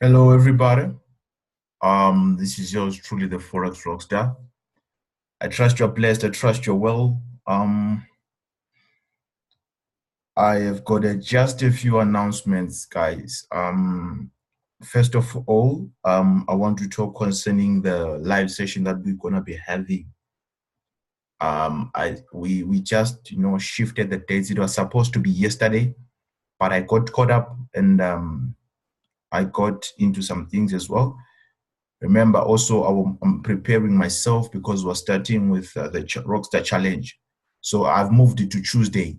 Hello, everybody. This is yours truly, the Forex Rockstar. I trust you're blessed. I trust you're well. I have got just a few announcements, guys. First of all, I want to talk concerning the live session that we're gonna be having. We just shifted the dates. It was supposed to be yesterday, but I got caught up and I got into some things as well. Remember, also, I'm preparing myself because we're starting with the Rockstar Challenge. So I've moved it to Tuesday.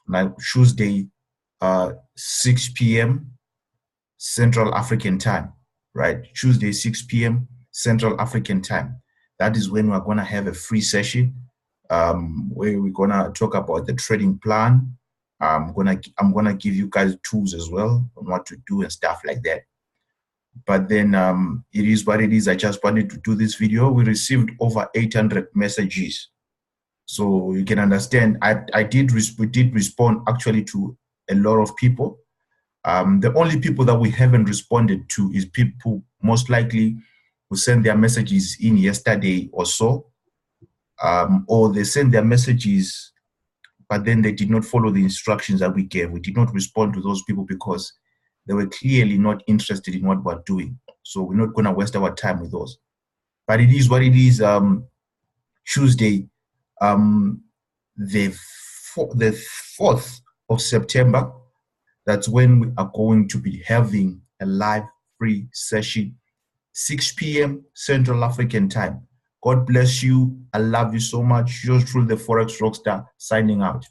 Now, Tuesday, 6 p.m. Central African time, right? Tuesday, 6 p.m. Central African time. That is when we're going to have a free session where we're going to talk about the trading plan. I'm gonna give you guys tools as well on what to do and stuff like that. But then it is what it is. I just wanted to do this video. We received over 800 messages. So you can understand, we did respond actually to a lot of people. The only people that we haven't responded to is people most likely who sent their messages in yesterday or so, or they sent their messages, but then they did not follow the instructions that we gave. We did not respond to those people because they were clearly not interested in what we're doing. So we're not going to waste our time with those. But it is what it is. Tuesday, the 4th of September, that's when we are going to be having a live free session, 6 p.m. Central African time. God bless you. I love you so much. Yours truly, the Forex Rockstar, signing out.